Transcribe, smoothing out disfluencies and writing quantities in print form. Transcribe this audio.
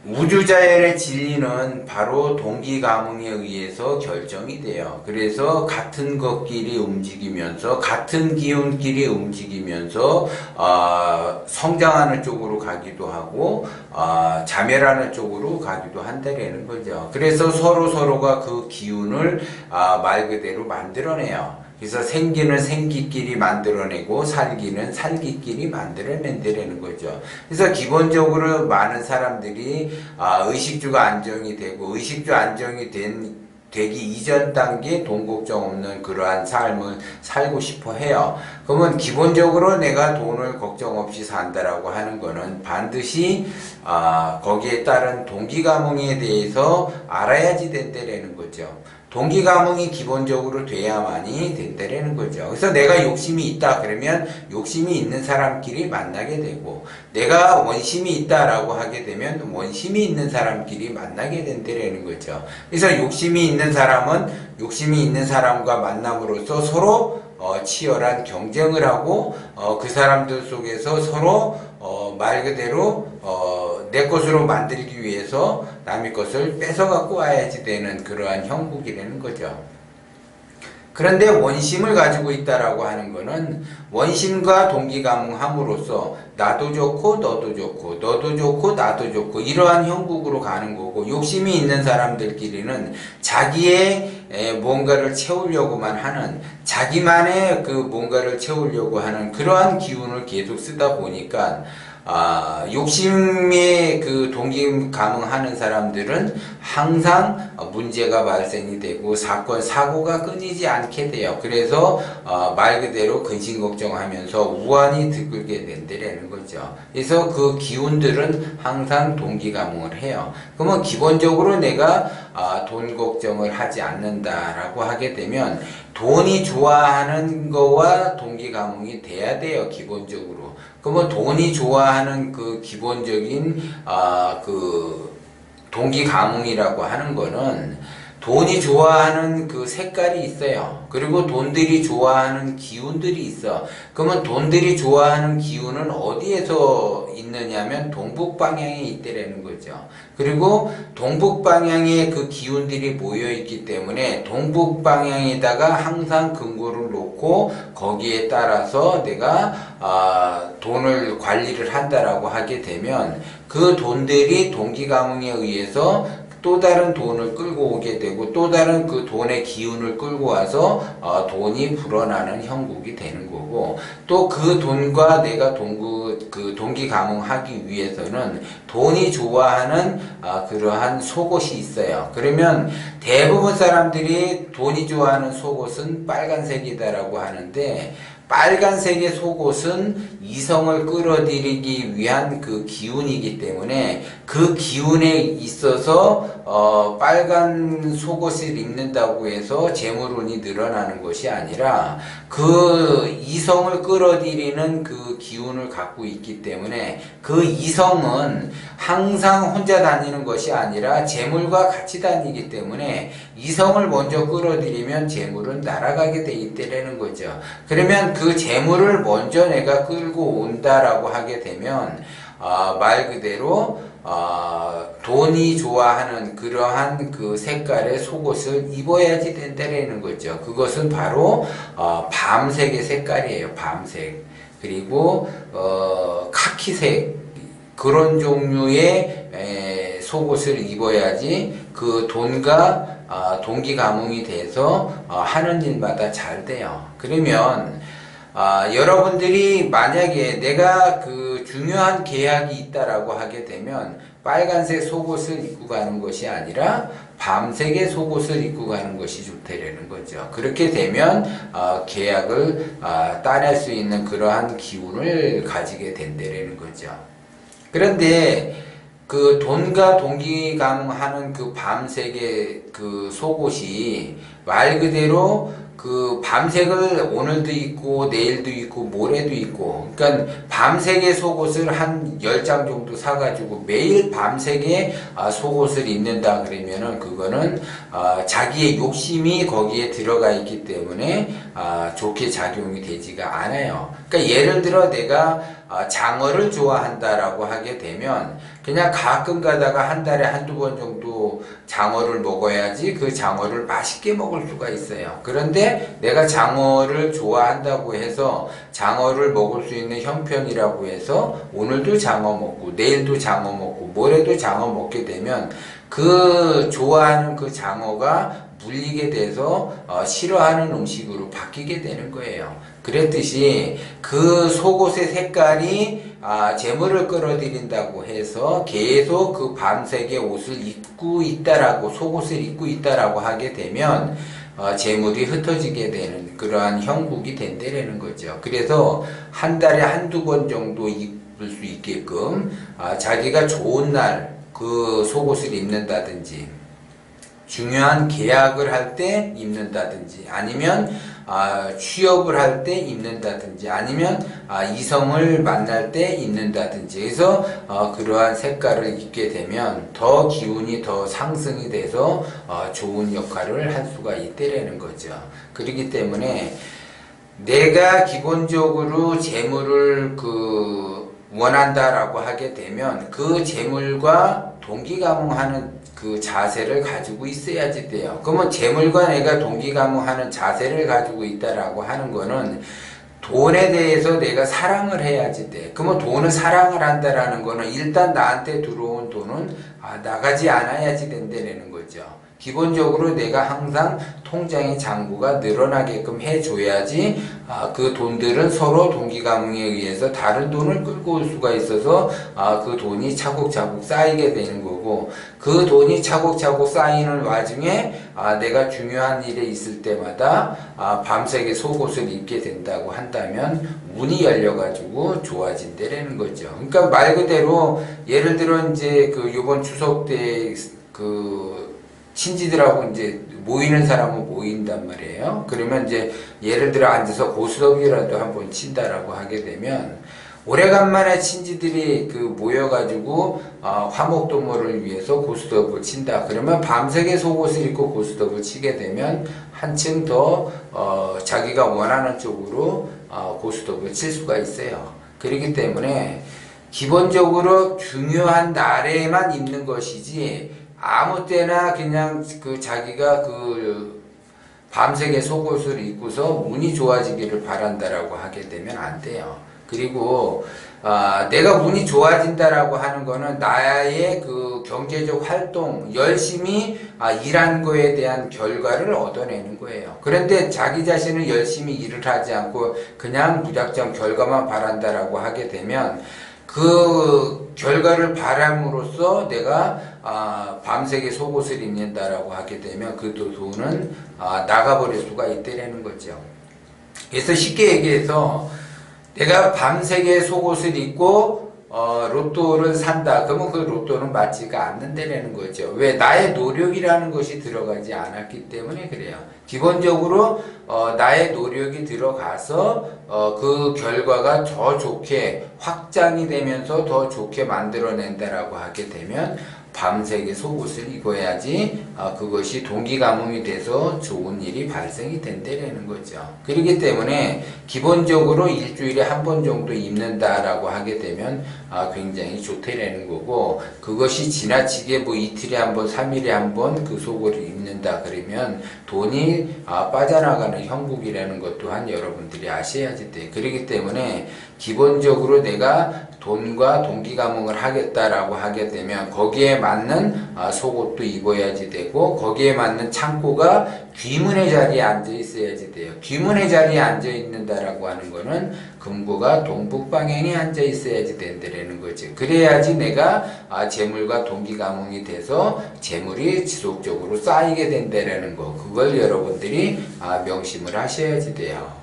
우주자연의 진리는 바로 동기감흥에 의해서 결정이 돼요. 그래서 같은 것끼리 움직이면서 같은 기운끼리 움직이면서 성장하는 쪽으로 가기도 하고 자멸하는 쪽으로 가기도 한다라는 거죠. 그래서 서로가 그 기운을 말 그대로 만들어내요. 그래서 생기는 생기끼리 만들어내고 살기는 살기끼리 만들어낸다는 거죠. 그래서 기본적으로 많은 사람들이 의식주가 안정이 되고 의식주 안정이 되기 이전 단계 돈 걱정 없는 그러한 삶을 살고 싶어 해요. 그러면 기본적으로 내가 돈을 걱정 없이 산다라고 하는 거는 반드시 거기에 따른 동기감흥에 대해서 알아야지 된다라는 거죠. 동기감흥이 기본적으로 돼야만이 된다라는 거죠. 그래서 내가 욕심이 있다 그러면 욕심이 있는 사람끼리 만나게 되고, 내가 원심이 있다라고 하게 되면 원심이 있는 사람끼리 만나게 된다라는 거죠. 그래서 욕심이 있는 사람은 욕심이 있는 사람과 만남으로써 서로 치열한 경쟁을 하고 그 사람들 속에서 서로 말 그대로 내 것으로 만들기 위해서 남의 것을 뺏어갖고 와야지 되는 그러한 형국이라는 거죠. 그런데 원심을 가지고 있다라고 하는 거는 원심과 동기감흥함으로써 나도 좋고 너도 좋고 너도 좋고 나도 좋고 이러한 형국으로 가는 거고, 욕심이 있는 사람들끼리는 자기의 뭔가를 채우려고만 하는, 자기만의 그 뭔가를 채우려고 하는 그러한 기운을 계속 쓰다 보니까 욕심에 그 동기감흥하는 사람들은 항상 문제가 발생이 되고 사건, 사고가 끊이지 않게 돼요. 그래서 말 그대로 근심걱정하면서 우환이 들끓게 된다는 거죠. 그래서 그 기운들은 항상 동기감흥을 해요. 그러면 기본적으로 내가 돈 걱정을 하지 않는다라고 하게 되면 돈이 좋아하는 거와 동기감흥이 돼야 돼요, 기본적으로. 그러면 돈이 좋아하는 그 기본적인 그 동기감흥이라고 하는 거는 돈이 좋아하는 그 색깔이 있어요. 그리고 돈들이 좋아하는 기운들이 있어. 그러면 돈들이 좋아하는 기운은 어디에서 있느냐면 동북방향에 있다라는 거죠. 그리고 동북방향에 그 기운들이 모여있기 때문에 동북방향에다가 항상 근거를 놓고 거기에 따라서 내가 돈을 관리를 한다라고 하게 되면 그 돈들이 동기감흥에 의해서 또 다른 돈을 끌고 오게 되고 또 다른 그 돈의 기운을 끌고 와서 돈이 불어나는 형국이 되는 거고, 또 그 돈과 내가 동기감흥하기 위해서는 돈이 좋아하는 그러한 속옷이 있어요. 그러면 대부분 사람들이 돈이 좋아하는 속옷은 빨간색이다라고 하는데, 빨간색의 속옷은 이성을 끌어들이기 위한 그 기운이기 때문에 그 기운에 있어서 빨간 속옷을 입는다고 해서 재물운이 늘어나는 것이 아니라 그 이성을 끌어들이는 그 기운을 갖고 있기 때문에 그 이성은 항상 혼자 다니는 것이 아니라 재물과 같이 다니기 때문에 이성을 먼저 끌어들이면 재물은 날아가게 돼 있다라는 거죠. 그러면 그 재물을 먼저 내가 끌고 온다라고 하게 되면 말 그대로 돈이 좋아하는 그러한 그 색깔의 속옷을 입어야지 된다라는 거죠. 그것은 바로 밤색의 색깔이에요. 밤색. 그리고 카키색, 그런 종류의 속옷을 입어야지 그 돈과 동기감흥이 돼서 하는 일마다 잘 돼요. 그러면 여러분들이 만약에 내가 그 중요한 계약이 있다라고 하게 되면 빨간색 속옷을 입고 가는 것이 아니라 밤색의 속옷을 입고 가는 것이 좋다라는 거죠. 그렇게 되면 계약을 따낼 수 있는 그러한 기운을 가지게 된다라는 거죠. 그런데 그 돈과 동기감흥하는 그 밤색의 그 속옷이 말 그대로 그 밤색을 오늘도 입고 내일도 입고 모레도 입고, 그러니까 밤색의 속옷을 한 10장 정도 사가지고 매일 밤색의 속옷을 입는다 그러면은 그거는 자기의 욕심이 거기에 들어가 있기 때문에 좋게 작용이 되지가 않아요. 그러니까 예를 들어 내가 장어를 좋아한다라고 하게 되면 그냥 가끔 가다가 한 달에 한두 번 정도 장어를 먹어야지 그 장어를 맛있게 먹을 수가 있어요. 그런데 내가 장어를 좋아한다고 해서 장어를 먹을 수 있는 형편이라고 해서 오늘도 장어 먹고 내일도 장어 먹고 모레도 장어 먹게 되면 그 좋아하는 그 장어가 물리게 돼서 싫어하는 음식으로 바뀌게 되는 거예요. 그랬듯이 그 속옷의 색깔이 재물을 끌어들인다고 해서 계속 그 밤색의 옷을 입고 있다라고 속옷을 입고 있다라고 하게 되면 재물이 흩어지게 되는 그러한 형국이 된다라는 거죠. 그래서 한 달에 한두 번 정도 입을 수 있게끔 자기가 좋은 날 그 속옷을 입는다든지 중요한 계약을 할 때 입는다든지 아니면 취업을 할 때 입는다든지 아니면 이성을 만날 때 입는다든지 해서 그러한 색깔을 입게 되면 더 기운이 더 상승이 돼서 좋은 역할을 할 수가 있다라는 거죠. 그렇기 때문에 내가 기본적으로 재물을 원한다라고 하게 되면 그 재물과 동기가몽하는 그 자세를 가지고 있어야지 돼요. 그러면 재물과 내가 동기가몽하는 자세를 가지고 있다라고 하는 거는 돈에 대해서 내가 사랑을 해야지 돼. 그러면 돈을 사랑을 한다라는 거는 일단 나한테 들어온 돈은 나가지 않아야지 된다는 거죠. 기본적으로 내가 항상 통장의 잔고가 늘어나게끔 해줘야지 그 돈들은 서로 동기가몽에 의해서 다른 돈을 끌고 올 수가 있어서 그 돈이 차곡차곡 쌓이게 되는 거고 그 돈이 차곡차곡 쌓이는 와중에 내가 중요한 일에 있을 때마다 밤새게 속옷을 입게 된다고 한다면 문이 열려가지고 좋아진다라는 거죠. 그러니까 말 그대로 예를 들어 이제 요번 추석 때 친지들하고 이제 모이는 사람은 모인단 말이에요. 그러면 이제 예를 들어 앉아서 고스톱이라도 한번 친다라고 하게 되면 오래간만에 친지들이 모여가지고 화목도모를 위해서 고스톱을 친다. 그러면 밤새게 속옷을 입고 고스톱을 치게 되면 한층 더 자기가 원하는 쪽으로 고스톱을 칠 수가 있어요. 그렇기 때문에 기본적으로 중요한 날에만 입는 것이지 아무 때나 그냥 자기가 밤새게 속옷을 입고서 운이 좋아지기를 바란다라고 하게 되면 안 돼요. 그리고 내가 운이 좋아진다라고 하는 거는 나의 경제적 활동, 열심히 일한 거에 대한 결과를 얻어내는 거예요. 그런데 자기 자신은 열심히 일을 하지 않고 그냥 무작정 결과만 바란다라고 하게 되면 그 결과를 바람으로써 내가 밤새게 속옷을 입는다라고 하게 되면 그 돈은 나가버릴 수가 있다라는 거죠. 그래서 쉽게 얘기해서 내가 밤새게 속옷을 입고 로또를 산다. 그러면 그 로또는 맞지가 않는다라는 거죠. 왜? 나의 노력이라는 것이 들어가지 않았기 때문에 그래요. 기본적으로 나의 노력이 들어가서 그 결과가 더 좋게 확장이 되면서 더 좋게 만들어낸다라고 하게 되면 밤새게 속옷을 입어야지 그것이 동기가몽이 돼서 좋은 일이 발생이 된다는 거죠. 그렇기 때문에 기본적으로 일주일에 한 번 정도 입는다라고 하게 되면 굉장히 좋다라는 거고 그것이 지나치게 이틀에 한 번, 3일에 한 번 그 속옷을 입는다 그러면 돈이 빠져나가는 형국이라는 것 또한 여러분들이 아셔야지 돼. 그렇기 때문에 기본적으로 내가 돈과 동기가몽을 하겠다라고 하게 되면 거기에 맞는 속옷도 입어야지 되고 거기에 맞는 창고가 귀문의 자리에 앉아 있어야지 돼요. 귀문의 자리에 앉아 있는다라고 하는 거는 금고가 동북방향에 앉아 있어야지 된다라는 거지. 그래야지 내가 재물과 동기가몽이 돼서 재물이 지속적으로 쌓이게 된다라는 거. 그걸 여러분들이 명심을 하셔야지 돼요.